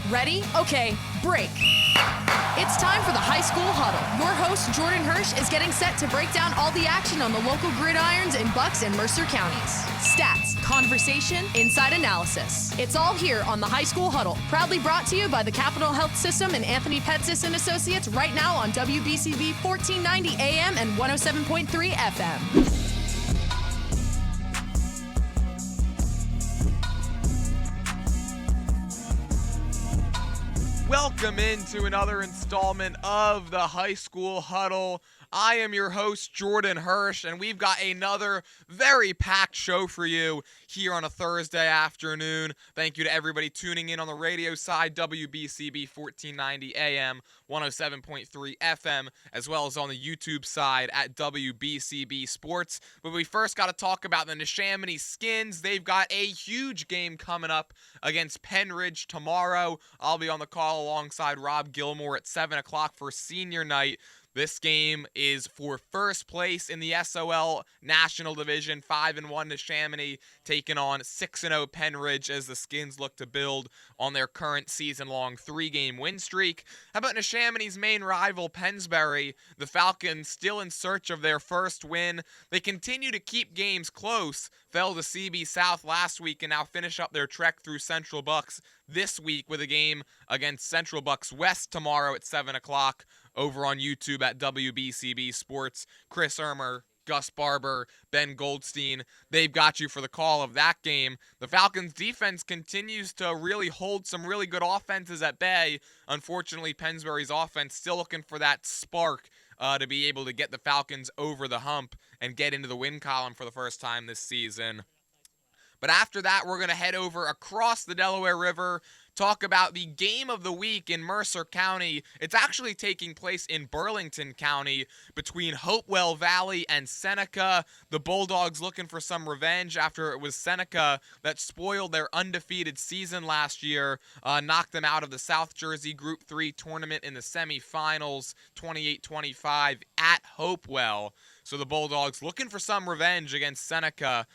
Ready? Okay, break. It's time for the High School Huddle. Your host, Jordan Hirsh, is getting set to break down all the action on the local gridirons in Bucks and Mercer Counties. Stats, conversation, inside analysis. It's all here on the High School Huddle. Proudly brought to you by the Capital Health System and Anthony Petsis and Associates right now on WBCB 1490 AM and 107.3 FM. Welcome into another installment of the High School Huddle. I am your host, Jordan Hirsh, and we've got another very packed show for you here on a Thursday afternoon. Thank you to everybody tuning in on the radio side, WBCB 1490 AM, 107.3 FM, as well as on the YouTube side at WBCB Sports. But we first got to talk about the Neshaminy Skins. They've got a huge game coming up against Pennridge tomorrow. I'll be on the call alongside Rob Gilmore at 7 o'clock for senior night. This game is for first place in the SOL National Division. 5-1 Neshaminy taking on 6-0 Pennridge as the Skins look to build on their current season-long 3-game win streak. How about Neshaminy's main rival, Pennsbury? The Falcons still in search of their first win. They continue to keep games close. Fell to CB South last week and now finish up their trek through Central Bucks this week with a game against Central Bucks West tomorrow at 7 o'clock over on YouTube at WBCB Sports. Chris Ermer, Gus Barber, Ben Goldstein, they've got you for the call of that game. The Falcons defense continues to really hold some really good offenses at bay. Unfortunately, Pennsbury's offense still looking for that spark to be able to get the Falcons over the hump and get into the win column for the first time this season. But after that, we're going to head over across the Delaware River, talk about the game of the week in Mercer County. It's actually taking place in Burlington County between Hopewell Valley and Seneca. The Bulldogs looking for some revenge after it was Seneca that spoiled their undefeated season last year, knocked them out of the South Jersey Group 3 tournament in the semifinals, 28-25 at Hopewell. So the Bulldogs looking for some revenge against Seneca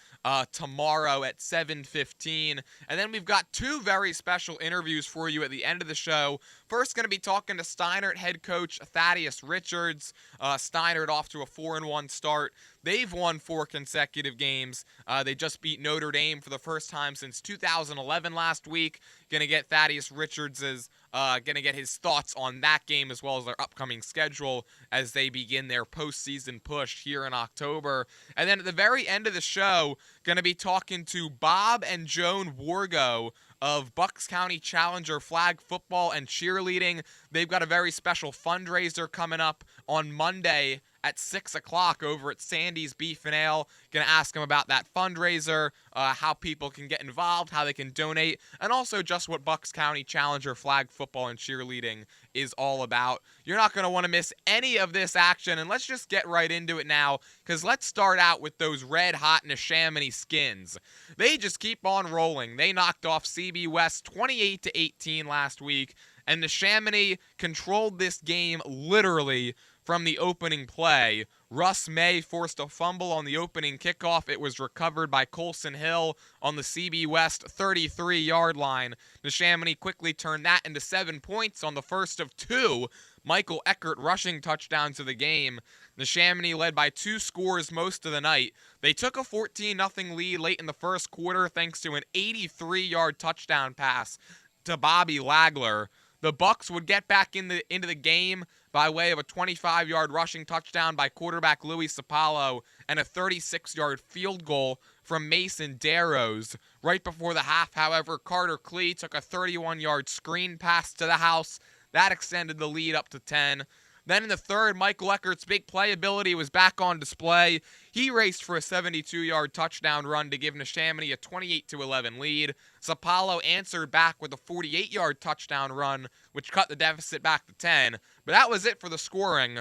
tomorrow at 7:15. And then we've got two very special interviews for you at the end of the show. First, going to be talking to Steinert head coach Thaddeus Richards. Steinert off to a 4-1 start. They've won 4 consecutive games. They just beat Notre Dame for the first time since 2011 last week. Going to get Thaddeus Richards' going to get his thoughts on that game as well as their upcoming schedule as they begin their postseason push here in October. And then at the very end of the show, going to be talking to Bob and Joan Wargo of Bucks County Challenger flag football and cheerleading. They've got a very special fundraiser coming up on Monday at 6 o'clock over at Sandy's Beef and Ale. Going to ask them about that fundraiser, how people can get involved, how they can donate, and also just what Bucks County Challenger flag football and cheerleading is all about. You're not going to want to miss any of this action, and let's just get right into it now, because let's start out with those red-hot Neshaminy Skins. They just keep on rolling. They knocked off CB West 28-18 last week, and Neshaminy controlled this game literally from the opening play. Russ May forced a fumble on the opening kickoff. It was recovered by Colson Hill on the CB West 33-yard line. Neshaminy quickly turned that into 7 points on the first of 2 Michael Eckert rushing touchdowns of the game. Neshaminy led by 2 scores most of the night. They took a 14-0 lead late in the first quarter thanks to an 83-yard touchdown pass to Bobby Lagler. The Bucks would get back into the game by way of a 25-yard rushing touchdown by quarterback Louis Sapalo and a 36-yard field goal from Mason Darrows. Right before the half, however, Carter Klee took a 31-yard screen pass to the house. That extended the lead up to 10. Then in the third, Michael Eckert's big playability was back on display. He raced for a 72-yard touchdown run to give Neshaminy a 28-11 lead. Sapalo answered back with a 48-yard touchdown run, which cut the deficit back to 10. But that was it for the scoring.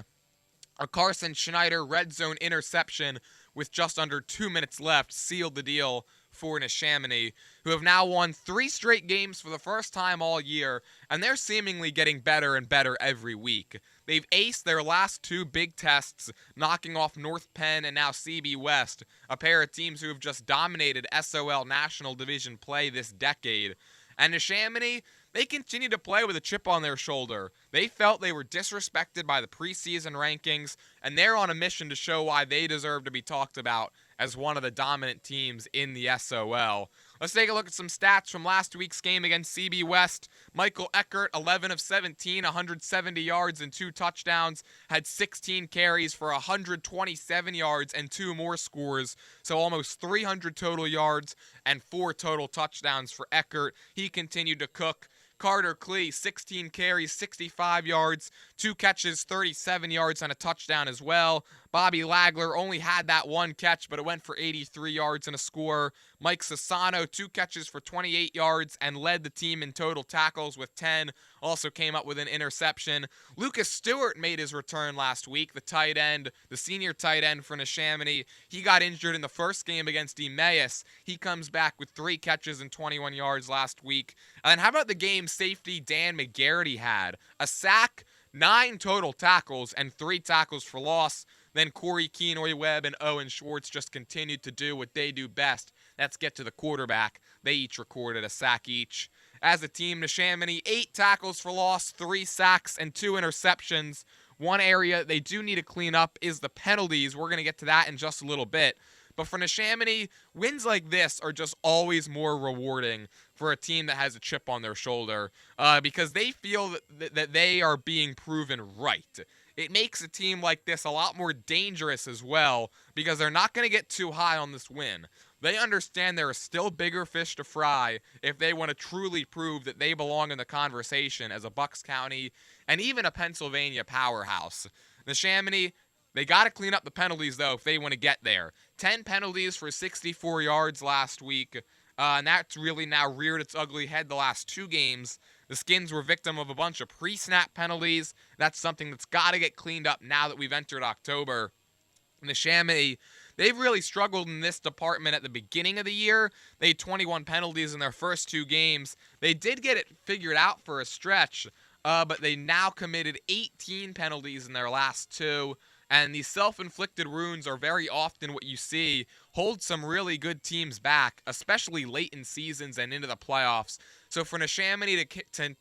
A Carson Schneider red zone interception with just under 2 minutes left sealed the deal for Neshaminy, who have now won 3 straight games for the first time all year, and they're seemingly getting better and better every week. They've aced their last 2 big tests, knocking off North Penn and now CB West, a pair of teams who have just dominated SOL National Division play this decade. And Neshaminy, they continue to play with a chip on their shoulder. They felt they were disrespected by the preseason rankings, and they're on a mission to show why they deserve to be talked about as one of the dominant teams in the SOL. Let's take a look at some stats from last week's game against CB West. Michael Eckert, 11 of 17, 170 yards and 2 touchdowns, had 16 carries for 127 yards and 2 more scores, so almost 300 total yards and 4 total touchdowns for Eckert. He continued to cook. Carter Klee, 16 carries, 65 yards, 2 catches, 37 yards, and a touchdown as well. Bobby Lagler only had that 1 catch, but it went for 83 yards and a score. Mike Sassano, 2 catches for 28 yards and led the team in total tackles with 10. Also came up with an interception. Lucas Stewart made his return last week, the tight end, the senior tight end for Neshaminy. He got injured in the first game against Emmaus. He comes back with 3 catches and 21 yards last week. And how about the game safety Dan McGarity had? A sack, 9 total tackles, and 3 tackles for loss. Then Corey Keenoy-Webb and Owen Schwartz just continued to do what they do best. That's get to the quarterback. They each recorded a sack each. As a team, Neshaminy, 8 tackles for loss, 3 sacks, and 2 interceptions. One area they do need to clean up is the penalties. We're going to get to that in just a little bit. But for Neshaminy, wins like this are just always more rewarding for a team that has a chip on their shoulder because they feel that they are being proven right. It makes a team like this a lot more dangerous as well because they're not going to get too high on this win. They understand there are still bigger fish to fry if they want to truly prove that they belong in the conversation as a Bucks County and even a Pennsylvania powerhouse. Neshaminy, they got to clean up the penalties, though, if they want to get there. 10 penalties for 64 yards last week, and that's really now reared its ugly head the last 2 games. The Skins were victim of a bunch of pre-snap penalties. That's something that's got to get cleaned up now that we've entered October. Neshaminy, they've really struggled in this department at the beginning of the year. They had 21 penalties in their first 2 games. They did get it figured out for a stretch, but they now committed 18 penalties in their last 2. And these self-inflicted wounds are very often what you see hold some really good teams back, especially late in seasons and into the playoffs. So for Neshaminy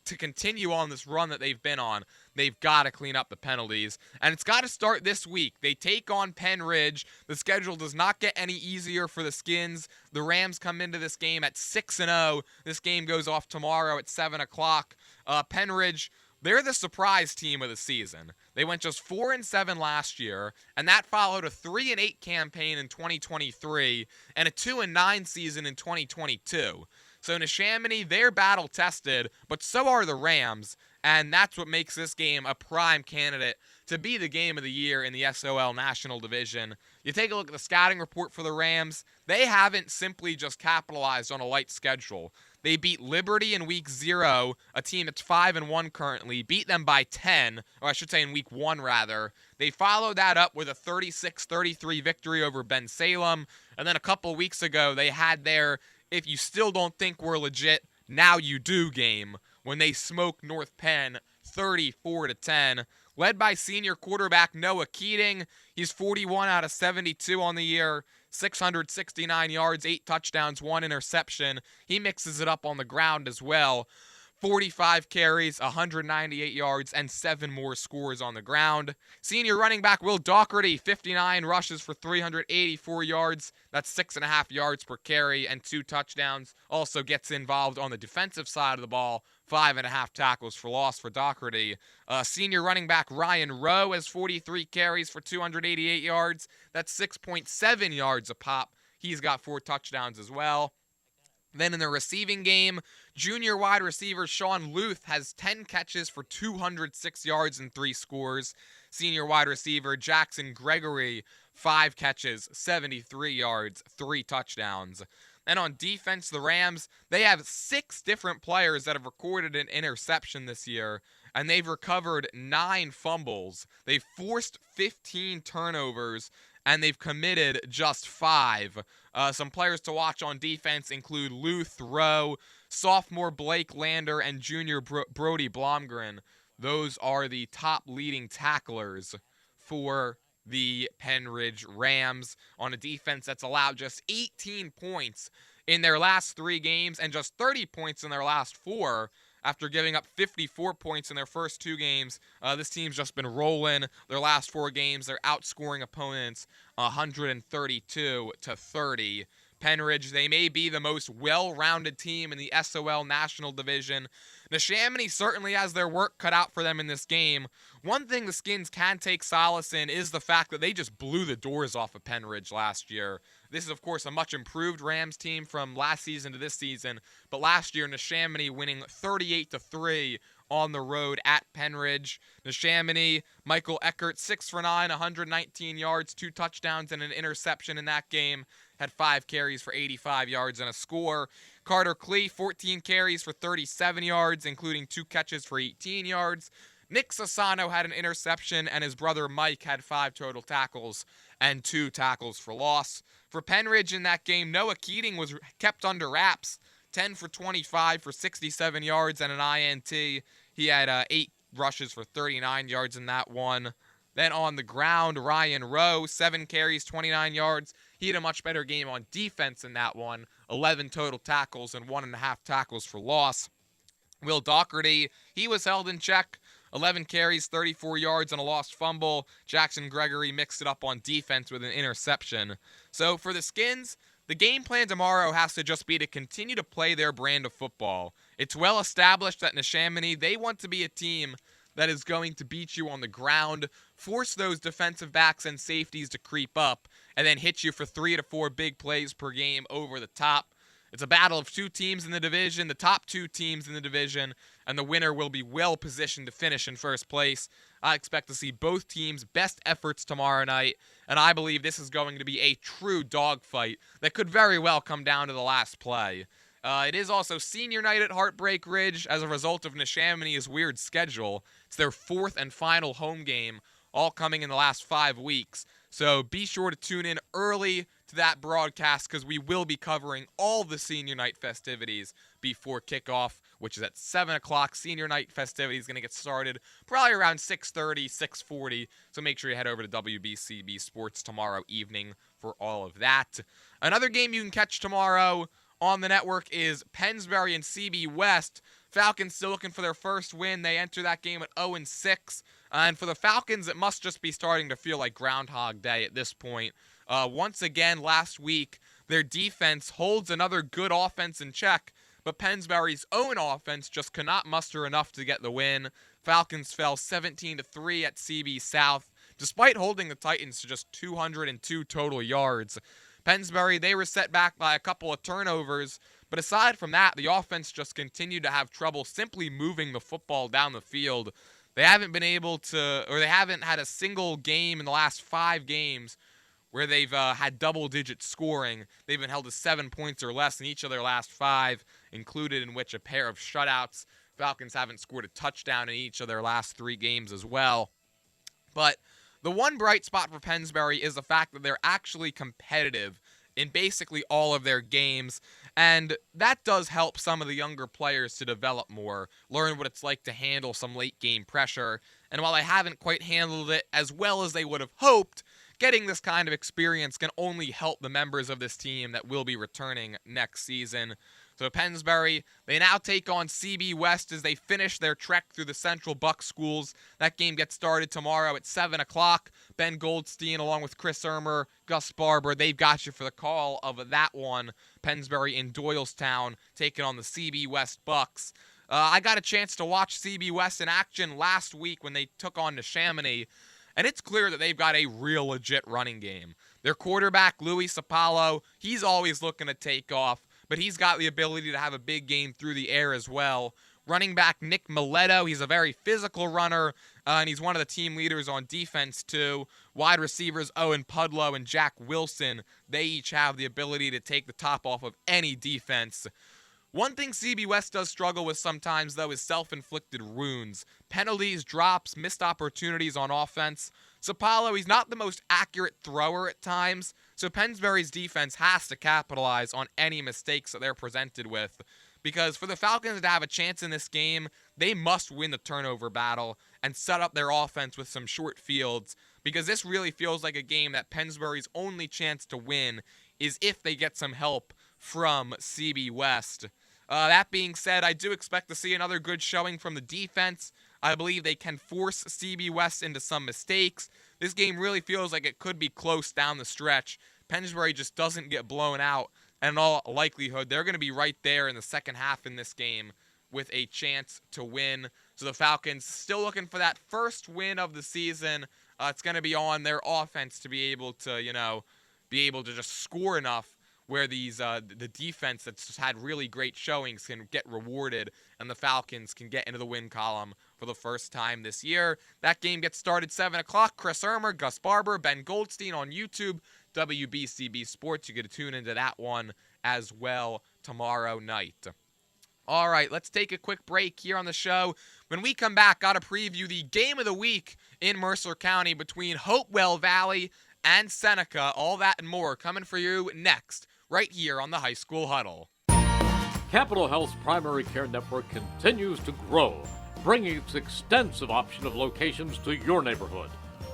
to continue on this run that they've been on, they've got to clean up the penalties. And it's got to start this week. They take on Pennridge. The schedule does not get any easier for the Skins. The Rams come into this game at 6-0. This game goes off tomorrow at 7 o'clock. Pennridge, they're the surprise team of the season. They went just 4-7 last year, and that followed a 3-8 campaign in 2023 and a 2-9 season in 2022. So Neshaminy, they're battle-tested, but so are the Rams, and that's what makes this game a prime candidate to be the game of the year in the SOL National Division. You take a look at the scouting report for the Rams, they haven't simply just capitalized on a light schedule. They beat Liberty in Week 0, a team that's 5-1 currently, beat them by 10, or I should say in Week 1 rather. They followed that up with a 36-33 victory over Ben Salem, and then a couple weeks ago they had their "if you still don't think we're legit, now you do" game when they smoked North Penn 34-10. Led by senior quarterback Noah Keating. He's 41 out of 72 on the year, 669 yards, 8 touchdowns, 1 interception. He mixes it up on the ground as well. 45 carries, 198 yards, and 7 more scores on the ground. Senior running back Will Dougherty, 59 rushes for 384 yards. That's 6.5 yards per carry and 2 touchdowns. Also gets involved on the defensive side of the ball. 5.5 tackles for loss for Dougherty. Senior running back Ryan Rowe has 43 carries for 288 yards. That's 6.7 yards a pop. He's got 4 touchdowns as well. Then in the receiving game, junior wide receiver Sean Luth has 10 catches for 206 yards and 3 scores. Senior wide receiver Jackson Gregory, 5 catches, 73 yards, 3 touchdowns. And on defense, the Rams, they have 6 different players that have recorded an interception this year, and they've recovered 9 fumbles. They've forced 15 turnovers, and they've committed just 5. Some players to watch on defense include Luth, Rowe, sophomore Blake Lander, and junior Brody Blomgren. Those are the top leading tacklers for the Pennridge Rams on a defense that's allowed just 18 points in their last 3 games and just 30 points in their last 4. After giving up 54 points in their first 2 games, this team's just been rolling. Their last 4 games, they're outscoring opponents 132-30. Pennridge, they may be the most well-rounded team in the SOL National Division. Neshaminy certainly has their work cut out for them in this game. One thing the Skins can take solace in is the fact that they just blew the doors off of Pennridge last year. This is, of course, a much improved Rams team from last season to this season, but last year, Neshaminy winning 38-3 on the road at Pennridge. Neshaminy, Michael Eckert, 6 for 9, 119 yards, 2 touchdowns, and an interception in that game. Had 5 carries for 85 yards and a score. Carter Klee, 14 carries for 37 yards, including 2 catches for 18 yards. Nick Sassano had an interception, and his brother Mike had 5 total tackles and 2 tackles for loss. For Pennridge in that game, Noah Keating was kept under wraps, 10 for 25 for 67 yards and an INT. He had 8 rushes for 39 yards in that one. Then on the ground, Ryan Rowe, 7 carries, 29 yards. He had a much better game on defense in that one, 11 total tackles and 1.5 tackles for loss. Will Doherty, he was held in check, 11 carries, 34 yards, and a lost fumble. Jackson Gregory mixed it up on defense with an interception. So for the Skins, the game plan tomorrow has to just be to continue to play their brand of football. It's well established that Neshaminy, they want to be a team that is going to beat you on the ground, force those defensive backs and safeties to creep up, and then hit you for 3 to 4 big plays per game over the top. It's a battle of 2 teams in the division, the top 2 teams in the division, and the winner will be well positioned to finish in first place. I expect to see both teams' best efforts tomorrow night, and I believe this is going to be a true dogfight that could very well come down to the last play. It is also senior night at Heartbreak Ridge as a result of Neshaminy's weird schedule. It's their 4th and final home game, all coming in the last 5 weeks. So be sure to tune in early to that broadcast because we will be covering all the senior night festivities before kickoff, which is at 7 o'clock. Senior night festivities going to get started probably around 6:30, 6:40. So make sure you head over to WBCB Sports tomorrow evening for all of that. Another game you can catch tomorrow on the network is Pennsbury and CB West. Falcons still looking for their first win. They enter that game at 0-6. And for the Falcons, it must just be starting to feel like Groundhog Day at this point. Once again, last week, their defense holds another good offense in check, but Pennsbury's own offense just cannot muster enough to get the win. Falcons fell 17-3 at CB South, despite holding the Titans to just 202 total yards. Pennsbury, they were set back by a couple of turnovers, but aside from that, the offense just continued to have trouble simply moving the football down the field. They haven't been able to, or they haven't had a single game in the last 5 games where they've had double-digit scoring. They've been held to 7 points or less in each of their last 5, included in which a pair of shutouts. Falcons haven't scored a touchdown in each of their last 3 games as well. But the one bright spot for Pennsbury is the fact that they're actually competitive in basically all of their games, and that does help some of the younger players to develop more, learn what it's like to handle some late-game pressure, and while they haven't quite handled it as well as they would have hoped, getting this kind of experience can only help the members of this team that will be returning next season. So Pennsbury, they now take on CB West as they finish their trek through the Central Bucks schools. That game gets started tomorrow at 7 o'clock. Ben Goldstein along with Chris Ermer, Gus Barber, they've got you for the call of that one. Pennsbury in Doylestown taking on the CB West Bucks. I got a chance to watch CB West in action last week when they took on Neshaminy, and it's clear that they've got a real legit running game. Their quarterback, Louis Sapalo, he's always looking to take off, but he's got the ability to have a big game through the air as well. Running back Nick Mileto, he's a very physical runner, and he's one of the team leaders on defense too. Wide receivers Owen Pudlow and Jack Wilson, they each have the ability to take the top off of any defense. One thing CB West does struggle with sometimes, though, is self-inflicted wounds. Penalties, drops, missed opportunities on offense. Sapalo, he's not the most accurate thrower at times, so Pennsbury's defense has to capitalize on any mistakes that they're presented with. Because for the Falcons to have a chance in this game, they must win the turnover battle and set up their offense with some short fields, because this really feels like a game that Pennsbury's only chance to win is if they get some help from CB West. That being said, I do expect to see another good showing from the defense. I believe they can force CB West into some mistakes. This game really feels like it could be close down the stretch. Pennsbury just doesn't get blown out, and in all likelihood, they're going to be right there in the second half in this game with a chance to win. So the Falcons still looking for that first win of the season. It's going to be on their offense to be able to, just score enough where the defense that's just had really great showings can get rewarded, and the Falcons can get into the win column for the first time this year. That game gets started 7 o'clock. Chris Irmer, Gus Barber, Ben Goldstein on YouTube, WBCB Sports. You get to tune into that one as well tomorrow night. All right, let's take a quick break here on the show. When we come back, got to preview the game of the week in Mercer County between Hopewell Valley and Seneca. All that and more coming for you next, right here on the High School Huddle. Capital Health's primary care network continues to grow, bringing its extensive option of locations to your neighborhood.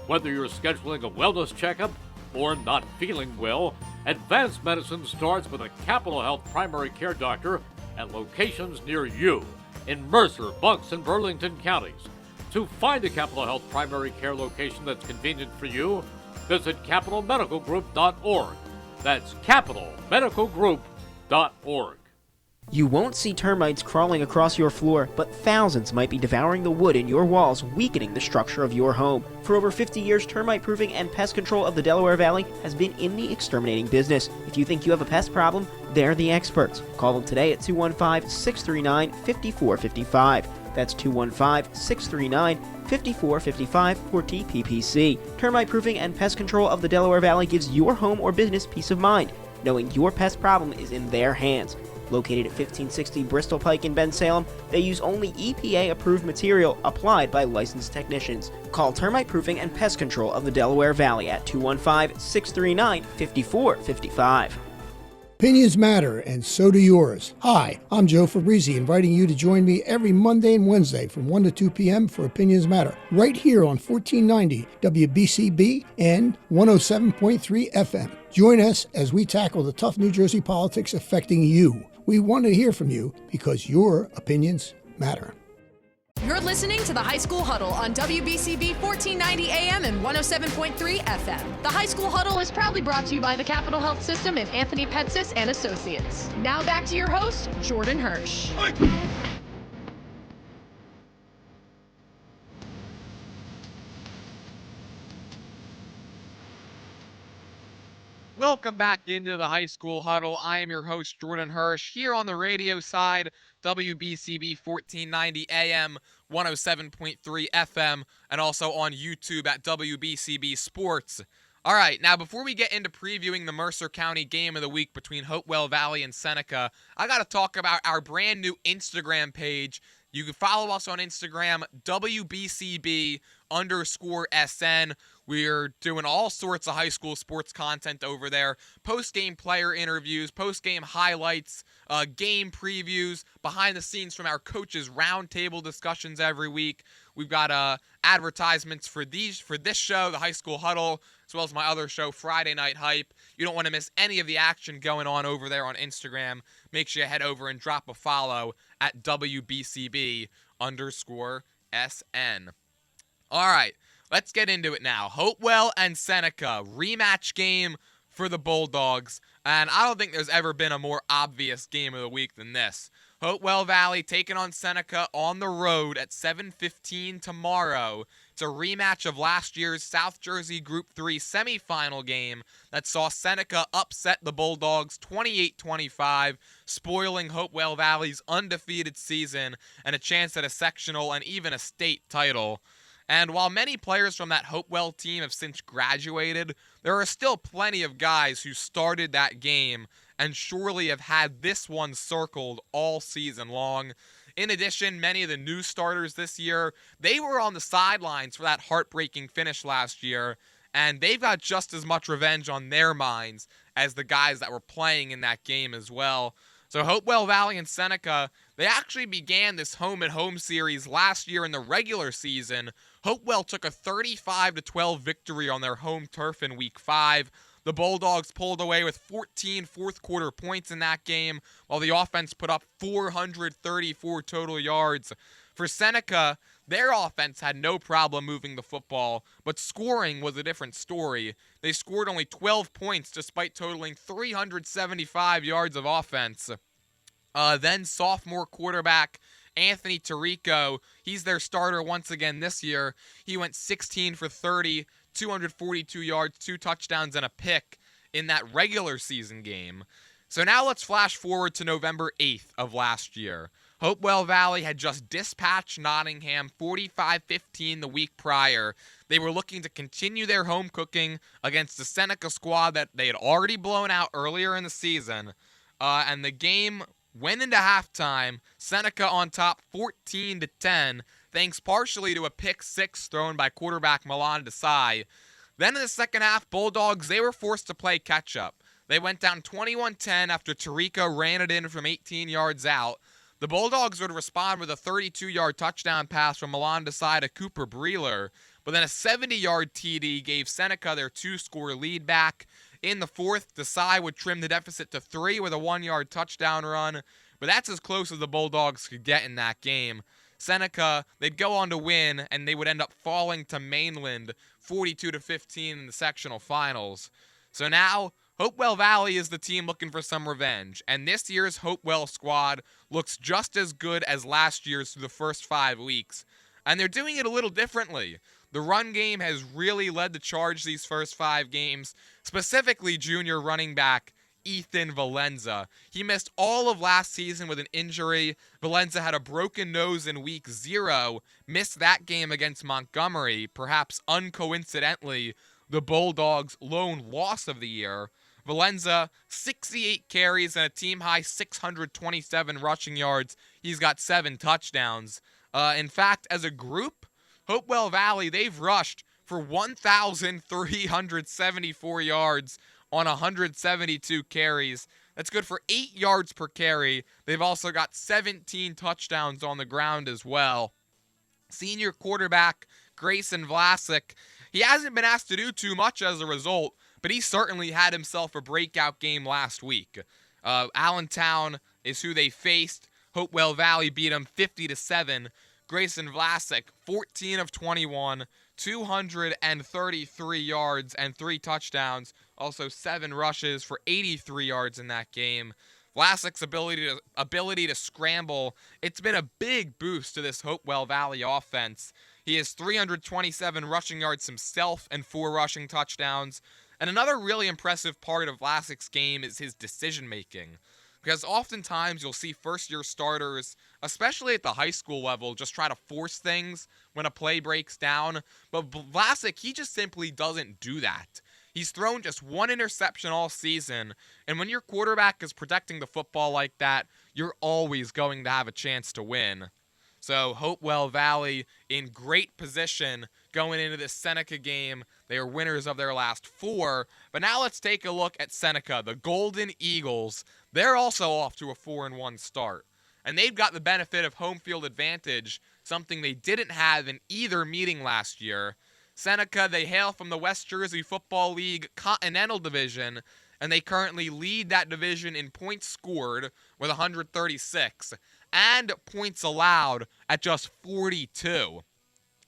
Whether you're scheduling a wellness checkup or not feeling well, advanced medicine starts with a Capital Health primary care doctor at locations near you in Mercer, Bucks, and Burlington counties. To find a Capital Health primary care location that's convenient for you, visit capitalmedicalgroup.org. That's capitalmedicalgroup.org. You won't see termites crawling across your floor, but thousands might be devouring the wood in your walls, weakening the structure of your home. For over 50 years, termite proofing and pest control of the Delaware Valley has been in the exterminating business. If you think you have a pest problem, they're the experts. Call them today at 215-639-5455. That's 215-639-5455 for TPPC. Termite proofing and pest control of the Delaware Valley gives your home or business peace of mind, knowing your pest problem is in their hands. Located at 1560 Bristol Pike in Bensalem, they use only EPA-approved material applied by licensed technicians. Call Termite Proofing and Pest Control of the Delaware Valley at 215-639-5455. Opinions matter, and so do yours. Hi, I'm Joe Fabrizi, inviting you to join me every Monday and Wednesday from 1 to 2 p.m. for Opinions Matter, right here on 1490 WBCB and 107.3 FM. Join us as we tackle the tough New Jersey politics affecting you. We want to hear from you because your opinions matter. You're listening to the High School Huddle on WBCB 1490 AM and 107.3 FM. The High School Huddle is proudly brought to you by the Capital Health System and Anthony Petsis and Associates. Now back to your host, Jordan Hirsh. Welcome back into the High School Huddle. I am your host, Jordan Hirsh, here on the radio side, WBCB 1490 AM, 107.3 FM, and also on YouTube at WBCB Sports. All right, now before we get into previewing the Mercer County game of the week between Hopewell Valley and Seneca, I got to talk about our brand new Instagram page. You can follow us on Instagram, WBCB_SN. We're doing all sorts of high school sports content over there. Post-game player interviews, post-game highlights, game previews, behind the scenes from our coaches' roundtable discussions every week. We've got advertisements for this show, the High School Huddle, as well as my other show, Friday Night Hype. You don't want to miss any of the action going on over there on Instagram. Make sure you head over and drop a follow at WBCB_SN. All right, let's get into it now. Hopewell and Seneca, rematch game for the Bulldogs. And I don't think there's ever been a more obvious game of the week than this. Hopewell Valley taking on Seneca on the road at 7:15 tomorrow. It's a rematch of last year's South Jersey Group 3 semifinal game that saw Seneca upset the Bulldogs 28-25, spoiling Hopewell Valley's undefeated season and a chance at a sectional and even a state title. And while many players from that Hopewell team have since graduated, there are still plenty of guys who started that game and surely have had this one circled all season long. In addition, many of the new starters this year, they were on the sidelines for that heartbreaking finish last year, and they've got just as much revenge on their minds as the guys that were playing in that game as well. So Hopewell Valley and Seneca, they actually began this home-and-home series last year in the regular season. Hopewell took a 35-12 victory on their home turf in Week 5. The Bulldogs pulled away with 14 fourth-quarter points in that game, while the offense put up 434 total yards. For Seneca, their offense had no problem moving the football, but scoring was a different story. They scored only 12 points despite totaling 375 yards of offense. Then sophomore quarterback Anthony Tirico, he's their starter once again this year. He went 16 for 30, 242 yards, 2 touchdowns, and a pick in that regular season game. So now let's flash forward to November 8th of last year. Hopewell Valley had just dispatched Nottingham 45-15 the week prior. They were looking to continue their home cooking against the Seneca squad that they had already blown out earlier in the season. And the game went into halftime, Seneca on top 14-10, thanks partially to a pick six thrown by quarterback Milan Desai. Then in the second half, Bulldogs, they were forced to play catch-up. They went down 21-10 after Tirico ran it in from 18 yards out. The Bulldogs would respond with a 32-yard touchdown pass from Milan Desai to Cooper Breeler, but then a 70-yard TD gave Seneca their 2-score lead back. In the fourth, Desai would trim the deficit to 3 with a 1-yard touchdown run, but that's as close as the Bulldogs could get in that game. Seneca, they'd go on to win, and they would end up falling to Mainland 42-15 in the sectional finals. So now, Hopewell Valley is the team looking for some revenge, and this year's Hopewell squad looks just as good as last year's through the first 5 weeks, and they're doing it a little differently. The run game has really led the charge these first 5 games, specifically junior running back Ethan Valenza. He missed all of last season with an injury. Valenza had a broken nose in week 0, missed that game against Montgomery, perhaps uncoincidentally, the Bulldogs' lone loss of the year. Valenza, 68 carries and a team-high 627 rushing yards. He's got 7 touchdowns. In fact, as a group, Hopewell Valley, they've rushed for 1,374 yards on 172 carries. That's good for 8 yards per carry. They've also got 17 touchdowns on the ground as well. Senior quarterback Grayson Vlasic, he hasn't been asked to do too much as a result, but he certainly had himself a breakout game last week. Allentown is who they faced. Hopewell Valley beat them 50-7. Grayson Vlasic, 14 of 21, 233 yards and 3 touchdowns. Also 7 rushes for 83 yards in that game. Vlasic's ability to scramble, it's been a big boost to this Hopewell Valley offense. He has 327 rushing yards himself and 4 rushing touchdowns. And another really impressive part of Vlasic's game is his decision-making. Because oftentimes you'll see first-year starters, especially at the high school level, just try to force things when a play breaks down. But Vlasic, he just simply doesn't do that. He's thrown just 1 interception all season, and when your quarterback is protecting the football like that, you're always going to have a chance to win. So Hopewell Valley in great position going into this Seneca game. They are winners of their last 4. But now let's take a look at Seneca, the Golden Eagles. They're also off to a 4-1 start. And they've got the benefit of home field advantage, something they didn't have in either meeting last year. Seneca, they hail from the West Jersey Football League Continental Division, and they currently lead that division in points scored with 136, and points allowed at just 42.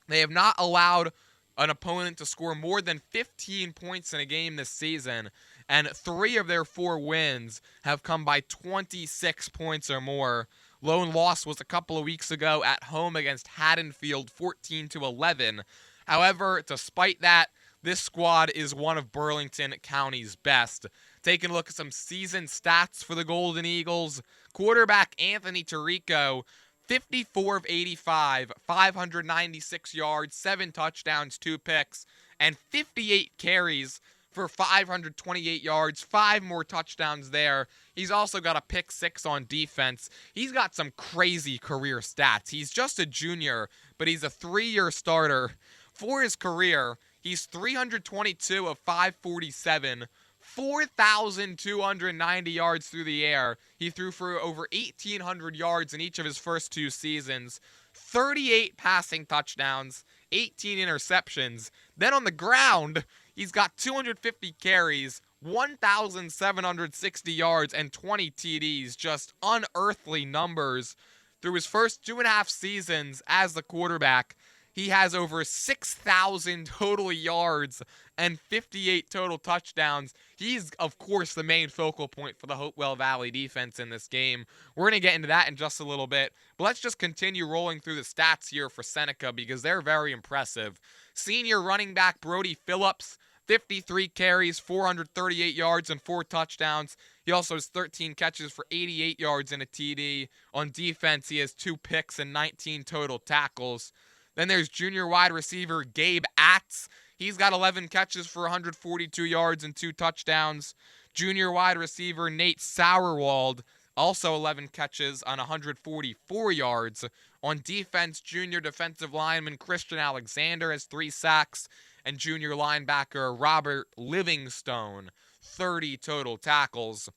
They have not allowed an opponent to score more than 15 points in a game this season, and 3 of their 4 wins have come by 26 points or more. Lone loss was a couple of weeks ago at home against Haddonfield, 14-11. However, despite that, this squad is one of Burlington County's best. Taking a look at some season stats for the Golden Eagles, quarterback Anthony Tirico, 54 of 85, 596 yards, 7 touchdowns, 2 picks, and 58 carries for 528 yards, 5 more touchdowns there. He's also got a pick 6 on defense. He's got some crazy career stats. He's just a junior, but he's a 3-year starter. For his career, he's 322 of 547, 4,290 yards through the air. He threw for over 1,800 yards in each of his first 2 seasons, 38 passing touchdowns, 18 interceptions. Then on the ground, he's got 250 carries, 1,760 yards and 20 TDs, just unearthly numbers. Through his first 2.5 seasons as the quarterback, he has over 6,000 total yards and 58 total touchdowns. He's, of course, the main focal point for the Hopewell Valley defense in this game. We're going to get into that in just a little bit, but let's just continue rolling through the stats here for Seneca because they're very impressive. Senior running back Brody Phillips, 53 carries, 438 yards, and 4 touchdowns. He also has 13 catches for 88 yards and a TD. On defense, he has 2 picks and 19 total tackles. Then there's junior wide receiver Gabe Atz. He's got 11 catches for 142 yards and 2 touchdowns. Junior wide receiver Nate Sauerwald, also 11 catches on 144 yards. On defense, junior defensive lineman Christian Alexander has 3 sacks. And junior linebacker Robert Livingstone, 30 total tackles.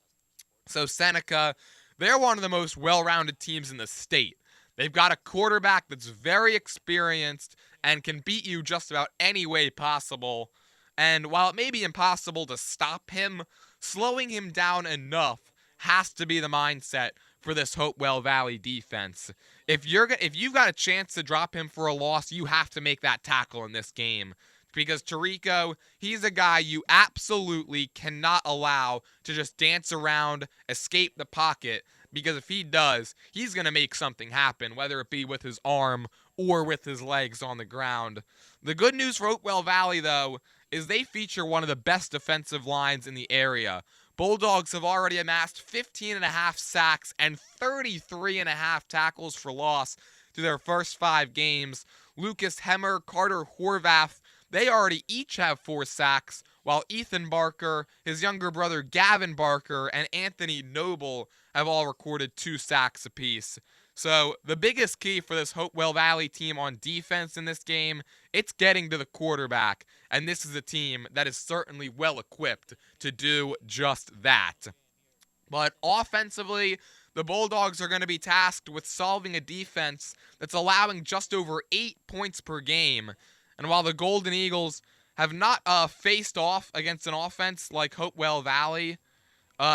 So Seneca, they're one of the most well-rounded teams in the state. They've got a quarterback that's very experienced and can beat you just about any way possible. And while it may be impossible to stop him, slowing him down enough has to be the mindset for this Hopewell Valley defense. If you've got a chance to drop him for a loss, you have to make that tackle in this game. Because Tarico, he's a guy you absolutely cannot allow to just dance around, escape the pocket, because if he does, he's going to make something happen, whether it be with his arm or with his legs on the ground. The good news for Hopewell Valley, though, is they feature one of the best defensive lines in the area. Bulldogs have already amassed 15.5 sacks and 33.5 tackles for loss through their first 5 games. Lucas Hemmer, Carter Horvath, they already each have 4 sacks, while Ethan Barker, his younger brother Gavin Barker, and Anthony Noble have all recorded 2 sacks apiece. So the biggest key for this Hopewell Valley team on defense in this game, it's getting to the quarterback, and this is a team that is certainly well equipped to do just that. But offensively, the Bulldogs are going to be tasked with solving a defense that's allowing just over 8 points per game. And while the Golden Eagles have not faced off against an offense like Hopewell Valley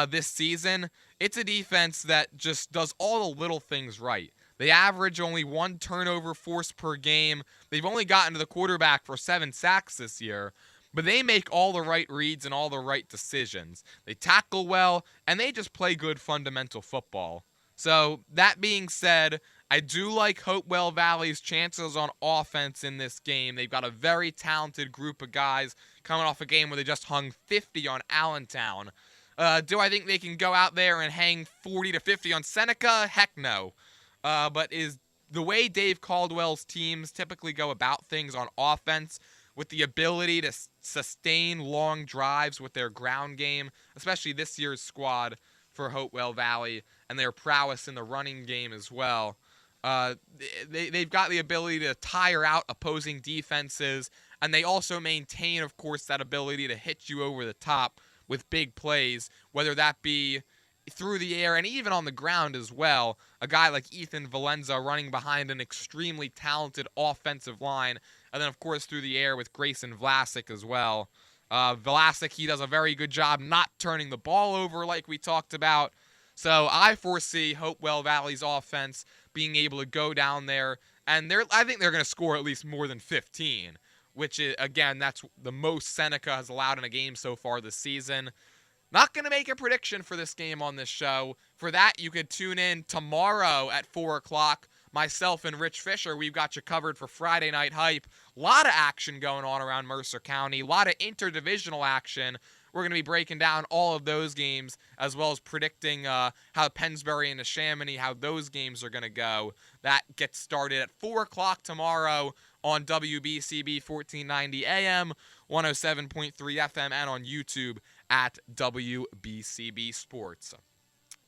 this season, it's a defense that just does all the little things right. They average only 1 turnover force per game. They've only gotten to the quarterback for 7 sacks this year, but they make all the right reads and all the right decisions. They tackle well, and they just play good fundamental football. So, that being said, I do like Hopewell Valley's chances on offense in this game. They've got a very talented group of guys coming off a game where they just hung 50 on Allentown. Do I think they can go out there and hang 40 to 50 on Seneca? Heck no. But is the way Dave Caldwell's teams typically go about things on offense with the ability to sustain long drives with their ground game, especially this year's squad for Hopewell Valley, and their prowess in the running game as well. They've got the ability to tire out opposing defenses, and they also maintain, of course, that ability to hit you over the top with big plays, whether that be through the air and even on the ground as well. A guy like Ethan Valenza running behind an extremely talented offensive line, and then, of course, through the air with Grayson Vlasic as well. Vlasic, he does a very good job not turning the ball over like we talked about. So I foresee Hopewell Valley's offense being able to go down there, and I think they're going to score at least more than 15, which is, again, that's the most Seneca has allowed in a game so far this season. Not going to make a prediction for this game on this show. For that, you could tune in tomorrow at 4 o'clock. Myself and Rich Fisher, we've got you covered for Friday Night Hype. A lot of action going on around Mercer County. A lot of interdivisional action. We're going to be breaking down all of those games, as well as predicting how Pennsbury and Neshaminy, how those games are going to go. That gets started at 4 o'clock tomorrow on WBCB 1490 AM, 107.3 FM, and on YouTube at WBCB Sports.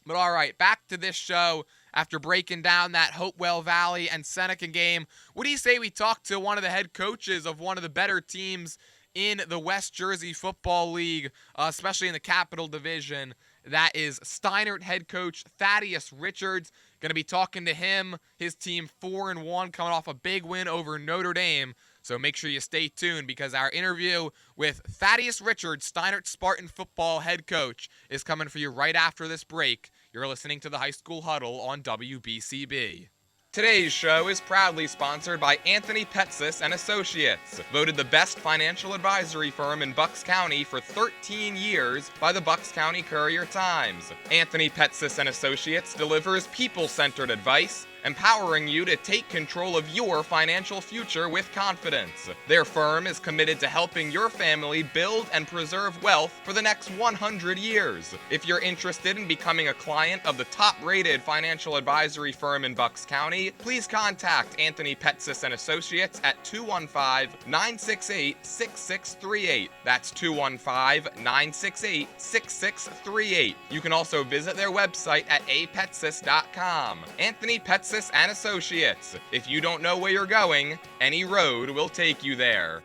But all right, back to this show. After breaking down that Hopewell Valley and Seneca game, what do you say we talk to one of the head coaches of one of the better teams in the West Jersey Football League, especially in the Capital Division? That is Steinert head coach Thaddeus Richards. Going to be talking to him, his team 4-1, coming off a big win over Notre Dame. So make sure you stay tuned because our interview with Thaddeus Richards, Steinert Spartan football head coach, is coming for you right after this break. You're listening to the High School Huddle on WBCB. Today's show is proudly sponsored by Anthony Petsis and Associates, voted the best financial advisory firm in Bucks County for 13 years by the Bucks County Courier-Times. Anthony Petsis and Associates delivers people-centered advice, empowering you to take control of your financial future with confidence. Their firm is committed to helping your family build and preserve wealth for the next 100 years. If you're interested in becoming a client of the top-rated financial advisory firm in Bucks County, please contact Anthony Petsis and Associates at 215-968-6638. That's 215-968-6638. You can also visit their website at apetsis.com. Anthony Petsis and Associates. If you don't know where you're going, any road will take you there.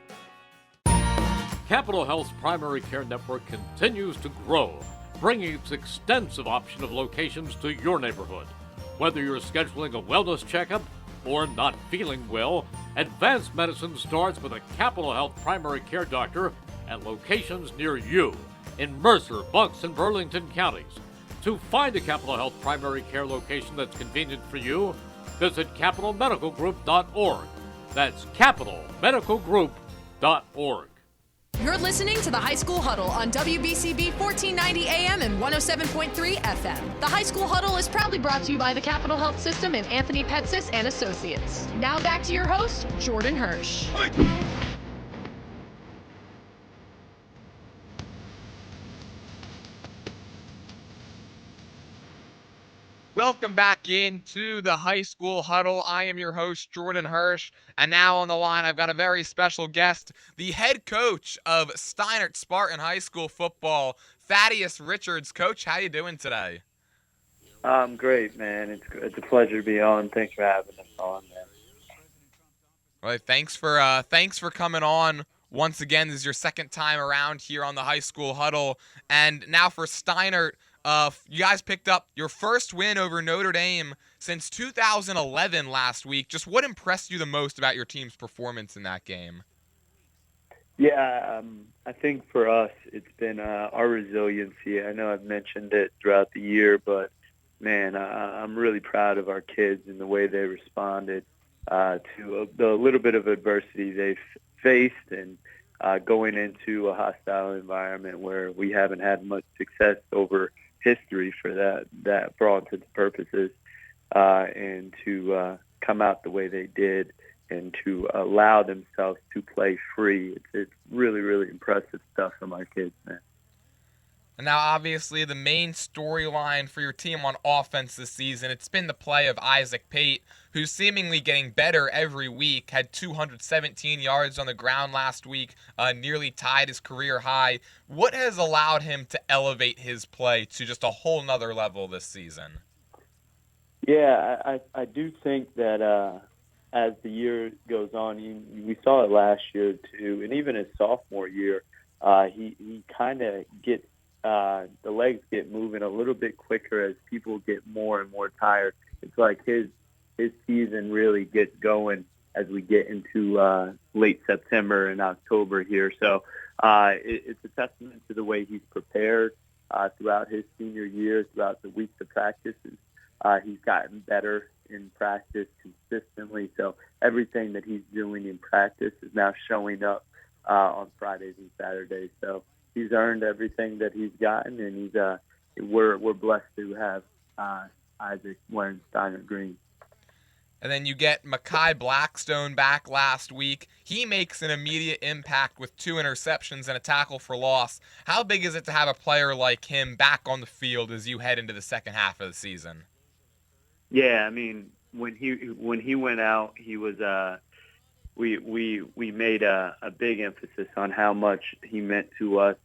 Capital Health's primary care network continues to grow, bringing its extensive option of locations to your neighborhood. Whether you're scheduling a wellness checkup or not feeling well, advanced medicine starts with a Capital Health primary care doctor at locations near you in Mercer, Bucks, and Burlington counties. To find a Capital Health primary care location that's convenient for you, visit capitalmedicalgroup.org. That's capitalmedicalgroup.org. You're listening to the High School Huddle on WBCB 1490 AM and 107.3 FM. The High School Huddle is proudly brought to you by the Capital Health System and Anthony Petsis and Associates. Now back to your host, Jordan Hirsh. Welcome back into the High School Huddle. I am your host, Jordan Hirsh, and now on the line I've got a very special guest, the head coach of Steinert Spartan High School football, Thaddeus Richards. Coach, how you doing today? I'm great, man. It's a pleasure to be on. Thanks for having us on, man. Well, thanks for coming on. Once again, this is your second time around here on the High School Huddle, and now for Steinert. You guys picked up your first win over Notre Dame since 2011 last week. Just what impressed you the most about your team's performance in that game? Yeah, I think for us it's been our resiliency. I know I've mentioned it throughout the year, but, man, I'm really proud of our kids and the way they responded to the little bit of adversity they've faced and going into a hostile environment where we haven't had much success over history for that for all intents and purposes, and to come out the way they did and to allow themselves to play free. It's really, really impressive stuff from our kids, man. And now, obviously, the main storyline for your team on offense this season, it's been the play of Isaac Pate, who's seemingly getting better every week, had 217 yards on the ground last week, nearly tied his career high. What has allowed him to elevate his play to just a whole nother level this season? Yeah, I do think that as the year goes on, we saw it last year too, and even his sophomore year, he kind of gets the legs get moving a little bit quicker as people get more and more tired. It's like his season really gets going as we get into late September and October here. So it's a testament to the way he's prepared throughout his senior year, throughout the weeks of practices. He's gotten better in practice consistently. So everything that he's doing in practice is now showing up on Fridays and Saturdays. So he's earned everything that he's gotten, and we're blessed to have Isaac wearing Steinert green. And then you get Mekhi Blackstone back last week. He makes an immediate impact with 2 interceptions and a tackle for loss. How big is it to have a player like him back on the field as you head into the second half of the season? Yeah, I mean, when he went out, he was we made a big emphasis on how much he meant to us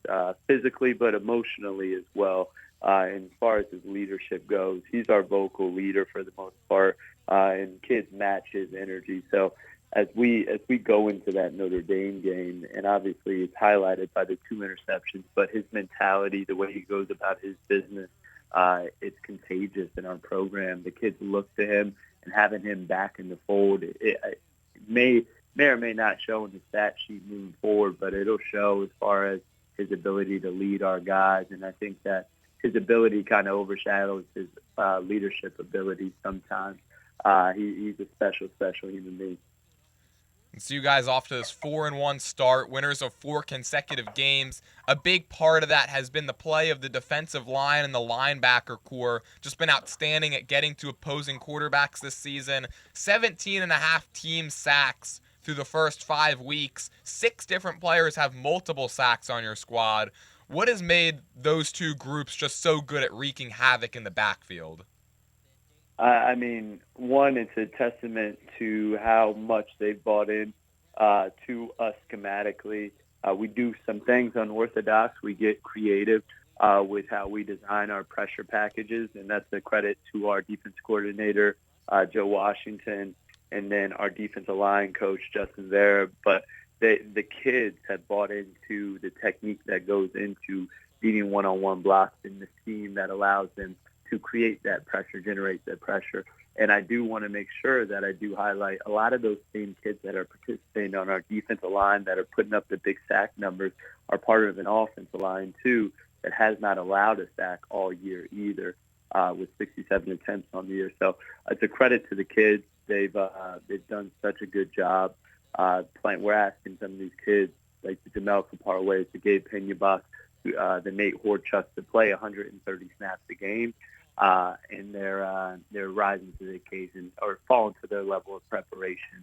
physically, but emotionally as well. And as far as his leadership goes, he's our vocal leader for the most part, and kids match his energy. So as we go into that Notre Dame game, and obviously it's highlighted by the 2 interceptions, but his mentality, the way he goes about his business, it's contagious in our program. The kids look to him, and having him back in the fold, it may or may not show in the stat sheet moving forward, but it'll show as far as his ability to lead our guys. And I think that his ability kind of overshadows his leadership ability sometimes. He's a special human being. And so you guys off to this 4-1 start, winners of 4 consecutive games. A big part of that has been the play of the defensive line and the linebacker core. Just been outstanding at getting to opposing quarterbacks this season. 17.5 team sacks through the first 5 weeks. 6 different players have multiple sacks on your squad. What has made those two groups just so good at wreaking havoc in the backfield? I mean, one, it's a testament to how much they've bought in to us schematically. We do some things unorthodox. We get creative with how we design our pressure packages, and that's a credit to our defense coordinator, Joe Washington, and then our defensive line coach, Justin Vera. But the kids have bought into the technique that goes into beating one-on-one blocks and the scheme that allows them to create that pressure, generate that pressure. And I do want to make sure that I do highlight a lot of those same kids that are participating on our defensive line that are putting up the big sack numbers are part of an offensive line, too, that has not allowed a sack all year either, with 67 attempts on the year. So it's a credit to the kids. They've done such a good job playing. We're asking some of these kids, like the Demelka Parways, the Gabe Peñabach, the Nate Horchuk, to play 130 snaps a game. And they're rising to the occasion or falling to their level of preparation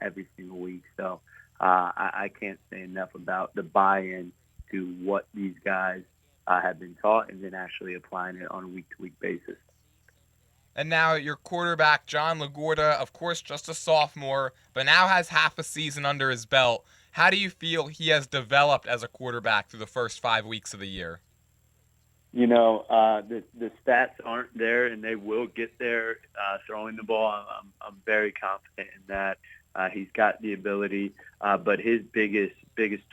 every single week. So I can't say enough about the buy-in to what these guys have been taught and then actually applying it on a week-to-week basis. And now your quarterback, John LaGuardia, of course just a sophomore, but now has half a season under his belt. How do you feel he has developed as a quarterback through the first 5 weeks of the year? You know, the stats aren't there, and they will get there. Throwing the ball, I'm very confident in that. He's got the ability, but his biggest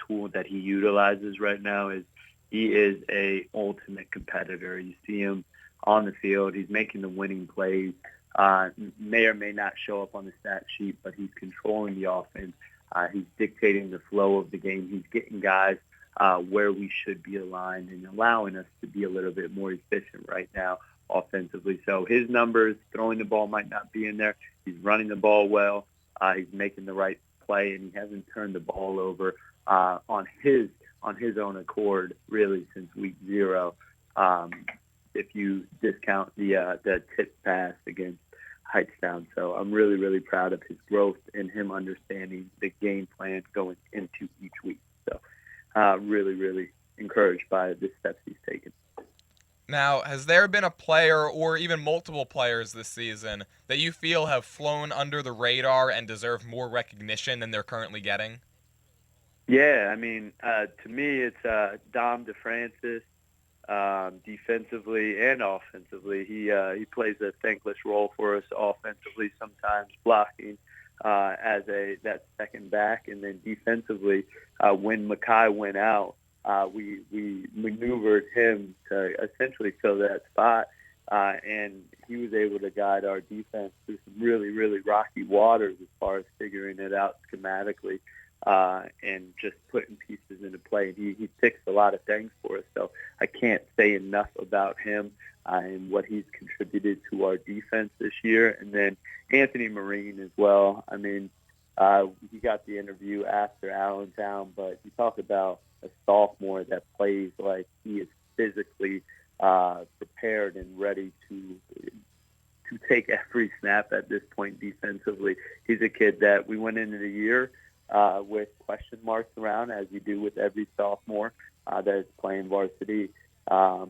tool that he utilizes right now is he is a ultimate competitor. You see him on the field. He's making the winning plays. May or may not show up on the stat sheet, but he's controlling the offense. He's dictating the flow of the game. He's getting guys where we should be aligned and allowing us to be a little bit more efficient right now offensively. So his numbers, throwing the ball might not be in there. He's running the ball well. He's making the right play, and he hasn't turned the ball over on his own accord really since week 0. If you discount the tip pass against Heightstown. So I'm really, really proud of his growth and him understanding the game plan going into each week. So really, really encouraged by the steps he's taken. Now, has there been a player or even multiple players this season that you feel have flown under the radar and deserve more recognition than they're currently getting? Yeah, I mean, to me, it's Dom DeFrancis. Defensively and offensively, he plays a thankless role for us offensively, sometimes blocking as that second back, and then defensively, when Makai went out, we maneuvered him to essentially fill that spot, and he was able to guide our defense through some really, really rocky waters as far as figuring it out schematically. And just putting pieces into play. And he fixed a lot of things for us. So I can't say enough about him and what he's contributed to our defense this year. And then Anthony Marine as well. I mean, he got the interview after Allentown, but you talk about a sophomore that plays like he is physically prepared and ready to take every snap at this point defensively. He's a kid that we went into the year with question marks around, as you do with every sophomore that is playing varsity. But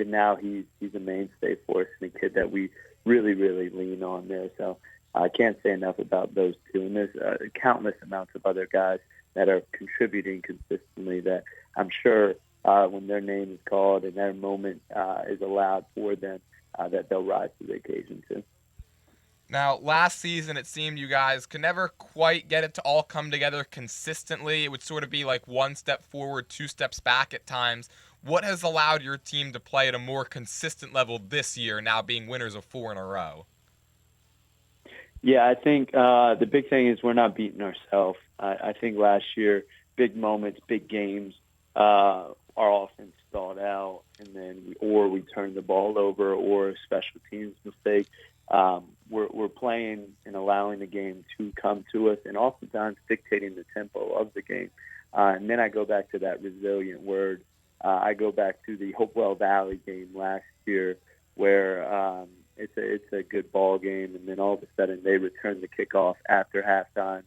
now he's a mainstay for us and a kid that we really, really lean on there. So I can't say enough about those two. And there's countless amounts of other guys that are contributing consistently that I'm sure when their name is called and their moment is allowed for them, that they'll rise to the occasion too. Now, last season, it seemed you guys could never quite get it to all come together consistently. It would sort of be like one step forward, 2 steps back at times. what has allowed your team to play at a more consistent level this year, now being winners of 4 in a row? Yeah, I think the big thing is we're not beating ourselves. I think last year, big moments, big games, our offense stalled out, and then we turned the ball over, or a special teams mistake. We're playing and allowing the game to come to us, and oftentimes dictating the tempo of the game. And then I go back to that resilient word. I go back to the Hopewell Valley game last year, where it's a good ball game, and then all of a sudden they return the kickoff after halftime.